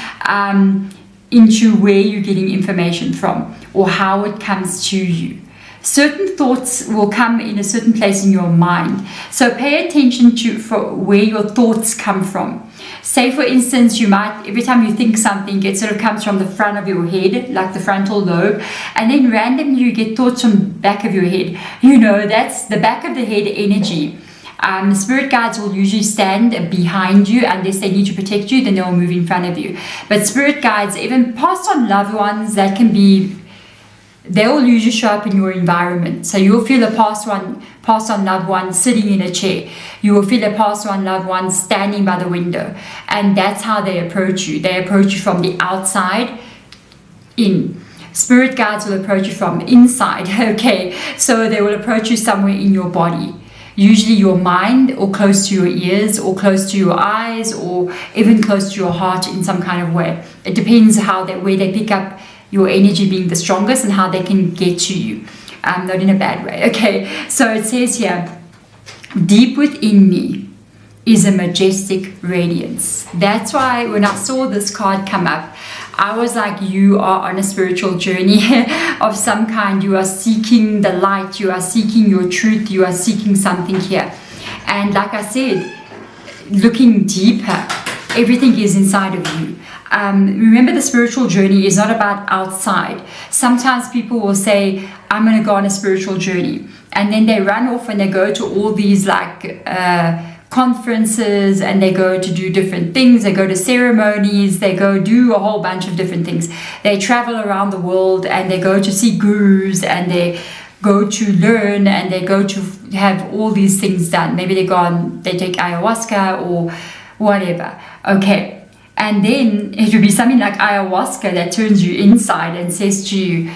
into where you're getting information from or how it comes to you. Certain thoughts will come in a certain place in your mind. So pay attention to where your thoughts come from. Say, for instance, you might, every time you think something, it sort of comes from the front of your head, like the frontal lobe, and then randomly you get thoughts from the back of your head. You know, that's the back of the head energy. Spirit guides will usually stand behind you unless they need to protect you, then they'll move in front of you. But spirit guides, even past on loved ones, that can be, they will usually show up in your environment. So you'll feel a past on loved one sitting in a chair. You will feel a past on loved one standing by the window. And that's how they approach you. They approach you from the outside in. Spirit guides will approach you from inside. Okay, so they will approach you somewhere in your body. Usually your mind, or close to your ears, or close to your eyes, or even close to your heart in some kind of way. It depends where they pick up your energy being the strongest and how they can get to you. Not in a bad way. Okay, so it says here, deep within me is a majestic radiance. That's why when I saw this card come up, I was like, you are on a spiritual journey of some kind. You are seeking the light. You are seeking your truth. You are seeking something here. And like I said, looking deeper, everything is inside of you. Remember, the spiritual journey is not about outside. Sometimes people will say, I'm going to go on a spiritual journey. And then they run off and they go to all these conferences, and they go to do different things. They go to ceremonies. They go do a whole bunch of different things. They travel around the world and they go to see gurus, and they go to learn, and they go to have all these things done. Maybe they take ayahuasca or whatever. Okay. And then it would be something like ayahuasca that turns you inside and says to you,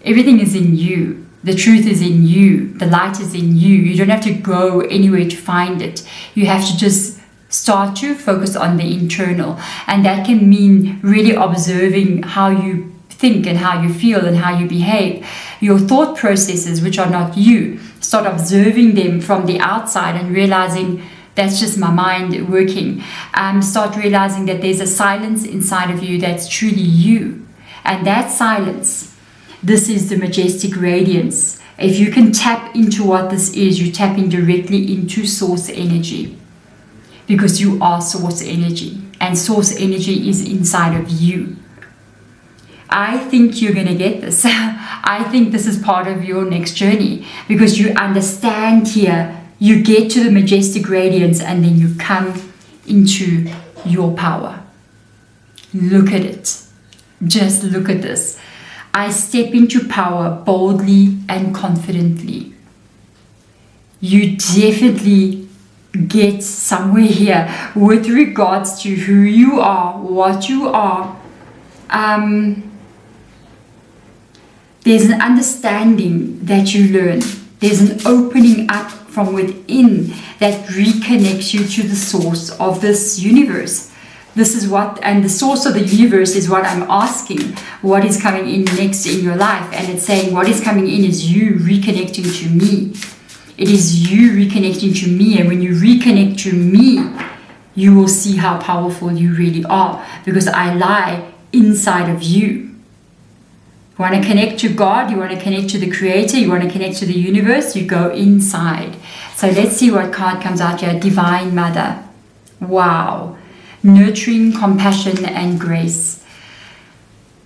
everything is in you. The truth is in you. The light is in you. You don't have to go anywhere to find it. You have to just start to focus on the internal. And that can mean really observing how you think and how you feel and how you behave. Your thought processes, which are not you. Start observing them from the outside and realizing that's just my mind working. Start realizing that there's a silence inside of you that's truly you. And that silence, this is the majestic radiance. If you can tap into what this is, you're tapping directly into source energy. Because you are source energy. And source energy is inside of you. I think you're going to get this. I think this is part of your next journey. Because you understand here, you get to the majestic radiance, and then you come into your power. Look at it. Just look at this. I step into power boldly and confidently. You definitely get somewhere here with regards to who you are, what you are. There's an understanding that you learn. There's an opening up from within that reconnects you to the source of this universe. This is what, and the source of the universe is what I'm asking. What is coming in next in your life? And it's saying what is coming in is you reconnecting to me. It is you reconnecting to me. And when you reconnect to me, you will see how powerful you really are. Because I lie inside of you. You want to connect to God, you want to connect to the Creator, you want to connect to the universe, you go inside. So let's see what card comes out here. Divine Mother. Wow. Nurturing, compassion, and grace.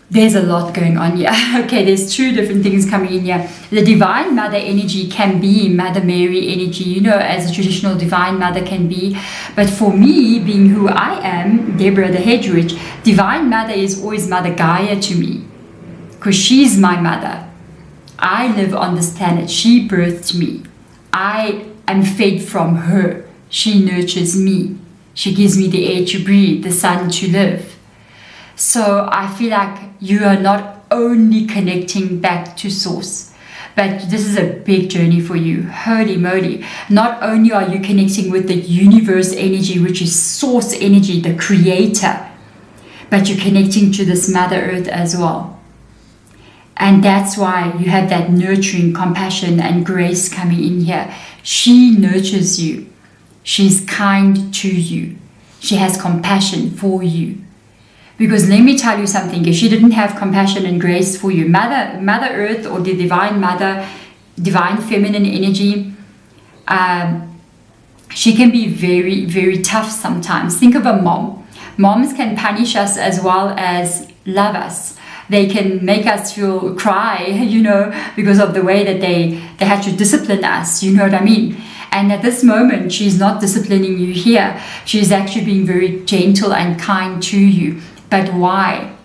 There's a lot going on here. Okay, there's two different things coming in here. The Divine Mother energy can be Mother Mary energy, you know, as a traditional Divine Mother can be. But for me, being who I am, Deborah the Hedge Witch, Divine Mother is always Mother Gaia to me. Because she's my mother. I live on this planet. She birthed me. I am fed from her. She nurtures me. She gives me the air to breathe, the sun to live. So I feel like you are not only connecting back to source. But this is a big journey for you. Holy moly. Not only are you connecting with the universe energy, which is source energy, the creator, but you're connecting to this Mother Earth as well. And that's why you have that nurturing compassion and grace coming in here. She nurtures you. She's kind to you. She has compassion for you. Because let me tell you something, if she didn't have compassion and grace for you, Mother Earth or the Divine Mother, Divine Feminine energy, she can be very, very tough sometimes. Think of a mom. Moms can punish us as well as love us. They can make us feel cry, you know, because of the way that they had to discipline us, you know what I mean? And at this moment, she's not disciplining you here. She's actually being very gentle and kind to you. But why?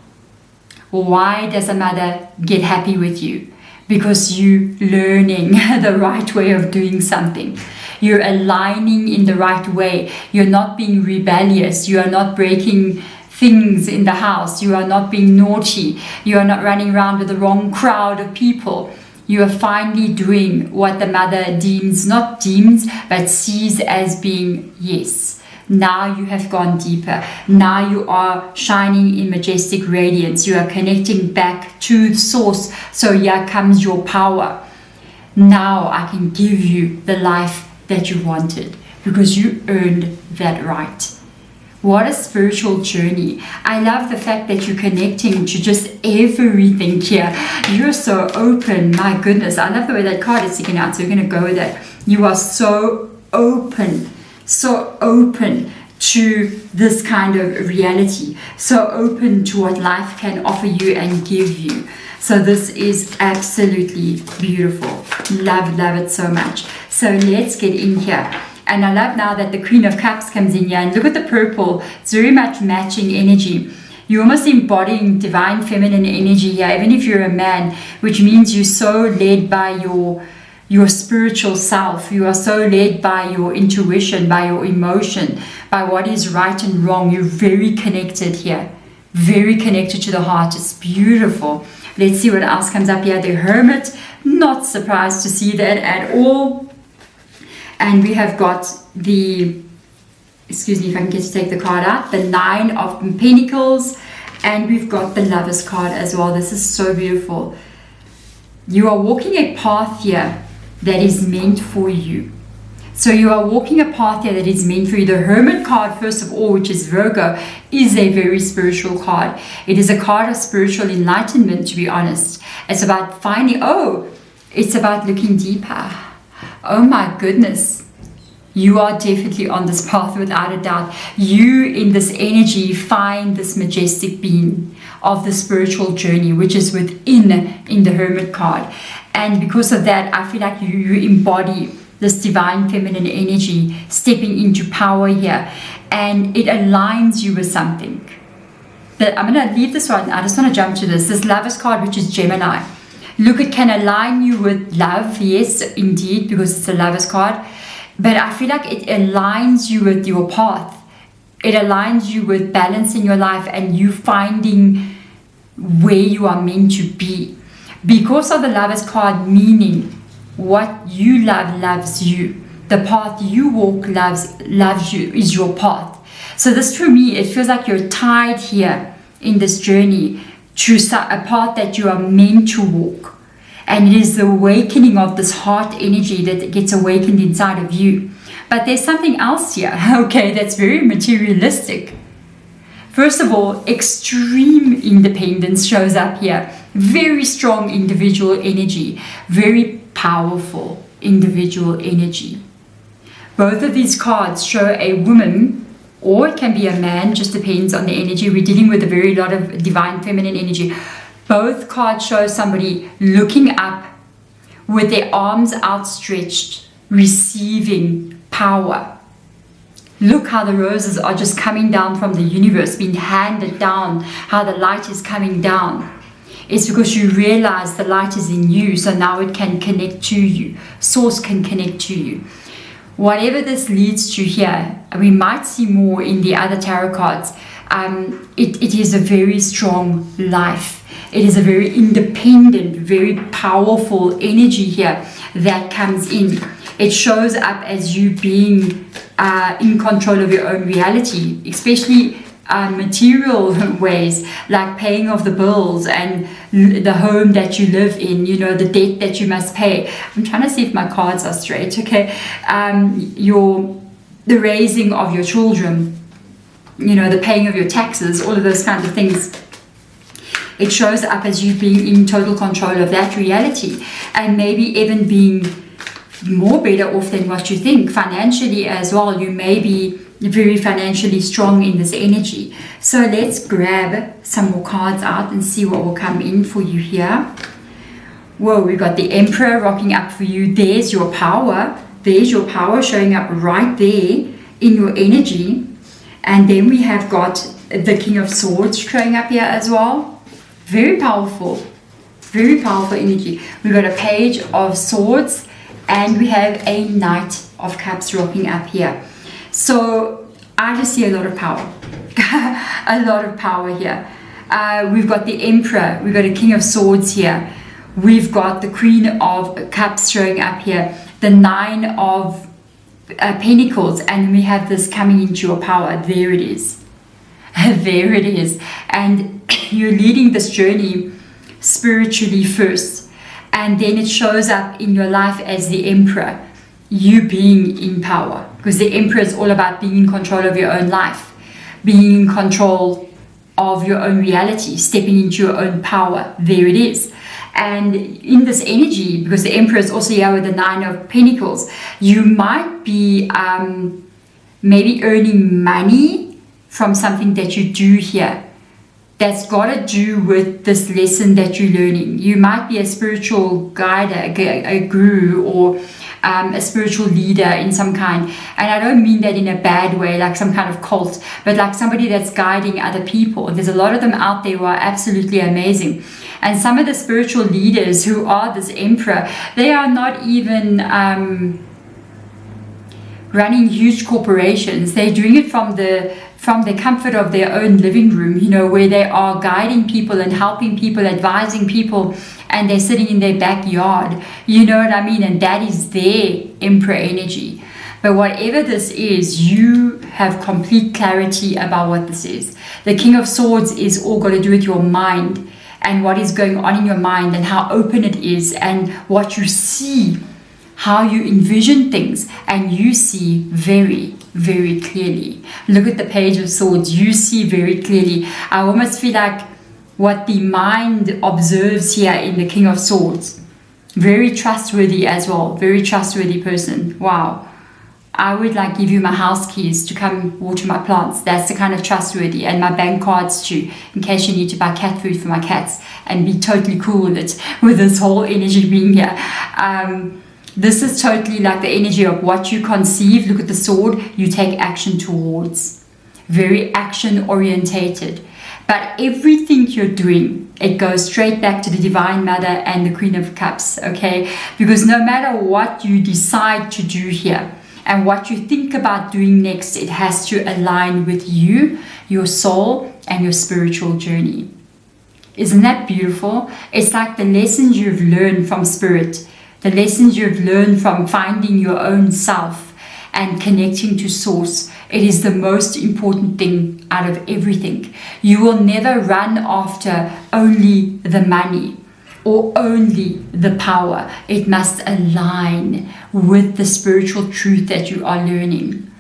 Why does a mother get happy with you? Because you're learning the right way of doing something. You're aligning in the right way. You're not being rebellious. You are not breaking things in the house. You are not being naughty. You are not running around with the wrong crowd of people. You are finally doing what the mother deems, not deems, but sees as being yes. Now you have gone deeper. Now you are shining in majestic radiance. You are connecting back to the source. So here comes your power. Now I can give you the life that you wanted because you earned that right. What a spiritual journey. I love the fact that you're connecting to just everything here. You're so open. My goodness. I love the way that card is sticking out. So we're going to go with that. You are so open. So open to this kind of reality. So open to what life can offer you and give you. So this is absolutely beautiful. Love it so much. So let's get in here. And I love now that the Queen of Cups comes in here. And look at the purple. It's very much matching energy. You're almost embodying divine feminine energy here, even if you're a man, which means you're so led by your spiritual self. You are so led by your intuition, by your emotion, by what is right and wrong. You're very connected here. Very connected to the heart. It's beautiful. Let's see what else comes up here. The Hermit. Not surprised to see that at all. And we have got the, excuse me if I can get to take the card out, the Nine of Pentacles. And we've got the Lovers card as well. This is so beautiful. You are walking a path here that is meant for you. So you are walking a path here that is meant for you. The Hermit card, first of all, which is Virgo, is a very spiritual card. It is a card of spiritual enlightenment, to be honest. It's about finding, it's about looking deeper. Oh my goodness. You are definitely on this path without a doubt. You in this energy find this majestic being of the spiritual journey, which is within in the Hermit card. And because of that, I feel like you embody this divine feminine energy, stepping into power here. And it aligns you with something. I'm going to leave this one. I just want to jump to this. This Lovers card, which is Gemini. Look, it can align you with love. Yes, indeed, because it's a Lovers card. But I feel like it aligns you with your path. It aligns you with balance in your life and you finding where you are meant to be. Because of the Lovers card, meaning what you love loves you. The path you walk loves you, is your path. So this, for me, it feels like you're tied here in this journey to a path that you are meant to walk. And it is the awakening of this heart energy that gets awakened inside of you. But there's something else here, okay, that's very materialistic. First of all, extreme independence shows up here. Very strong individual energy. Very powerful individual energy. Both of these cards show a woman, or it can be a man, just depends on the energy. We're dealing with a very lot of divine feminine energy. Both cards show somebody looking up with their arms outstretched, receiving power. Look how the roses are just coming down from the universe, being handed down, how the light is coming down. It's because you realize the light is in you, so now it can connect to you. Source can connect to you. Whatever this leads to here, we might see more in the other tarot cards. It is a very strong life. It is a very independent, very powerful energy here that comes in. It shows up as you being in control of your own reality, especially material ways, like paying off the bills and the home that you live in, you know, the debt that you must pay. I'm trying to see if my cards are straight, okay? The raising of your children, you know, the paying of your taxes, all of those kinds of things. It shows up as you being in total control of that reality, and maybe even being more better off than what you think financially as well. You may be very financially strong in this energy. So let's grab some more cards out and see what will come in for you here. Whoa, we've got the Emperor rocking up for you. There's your power. There's your power showing up right there in your energy. And then we have got the King of Swords showing up here as well. Very powerful energy. We've got a Page of Swords, and we have a Knight of Cups rocking up here. So I just see a lot of power. A lot of power here. We've got the Emperor. We've got a King of Swords here. We've got the Queen of Cups showing up here. The Nine of Pentacles. And we have this coming into your power. There it is. There it is. And you're leading this journey spiritually first. And then it shows up in your life as the Emperor. You being in power. Because the Emperor is all about being in control of your own life. Being in control of your own reality. Stepping into your own power. There it is. And in this energy, because the Emperor is also here with the Nine of Pentacles, you might be maybe earning money from something that you do here. That's got to do with this lesson that you're learning. You might be a spiritual guide, a guru, or a spiritual leader in some kind. And I don't mean that in a bad way, like some kind of cult, but like somebody that's guiding other people. There's a lot of them out there who are absolutely amazing. And some of the spiritual leaders who are this Emperor, they are not even running huge corporations. They're doing it from the comfort of their own living room, you know, where they are guiding people and helping people, advising people, and they're sitting in their backyard, you know what I mean? And that is their Emperor energy. But whatever this is, you have complete clarity about what this is. The King of Swords is all got to do with your mind and what is going on in your mind and how open it is and what you see, how you envision things, and you see very, very clearly. Look at the Page of Swords. You see very clearly. I almost feel like what the mind observes here in the King of Swords. Very trustworthy as well. Very trustworthy person. Wow. I would like give you my house keys to come water my plants. That's the kind of trustworthy. And my bank cards too, in case you need to buy cat food for my cats and be totally cool with it, with this whole energy being here. This is totally like the energy of what you conceive. Look at the sword. You take action towards. Very action orientated. But everything you're doing, it goes straight back to the Divine Mother and the Queen of Cups. Okay? Because no matter what you decide to do here, and what you think about doing next, it has to align with you, your soul, and your spiritual journey. Isn't that beautiful? It's like the lessons you've learned from Spirit, the lessons you've learned from finding your own self and connecting to Source. It is the most important thing out of everything. You will never run after only the money or only the power. It must align with the spiritual truth that you are learning,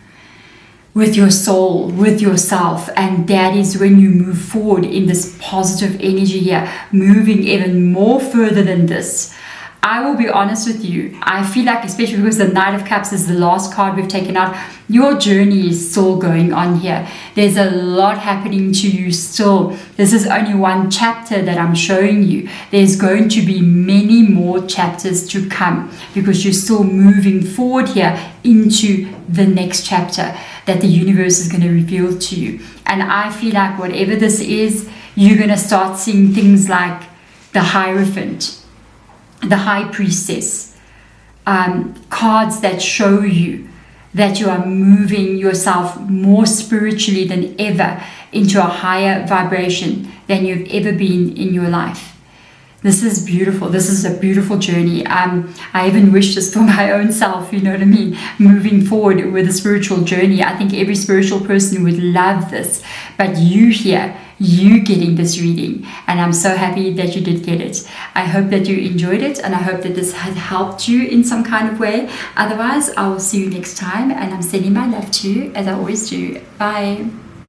with your soul, with yourself. And that is when you move forward in this positive energy here, moving even more further than this. I will be honest with you, I feel like, especially because the Knight of Cups is the last card we've taken out, your journey is still going on here. There's a lot happening to you still. This is only one chapter that I'm showing you. There's going to be many more chapters to come because you're still moving forward here into the next chapter that the universe is going to reveal to you. And I feel like whatever this is, you're going to start seeing things like the Hierophant, the High Priestess, cards that show you that you are moving yourself more spiritually than ever into a higher vibration than you've ever been in your life. This is beautiful. This is a beautiful journey. I even wish this for my own self, you know what I mean? Moving forward with a spiritual journey. I think every spiritual person would love this. But you here, you getting this reading. And I'm so happy that you did get it. I hope that you enjoyed it, and I hope that this has helped you in some kind of way. Otherwise, I will see you next time. And I'm sending my love to you, as I always do. Bye.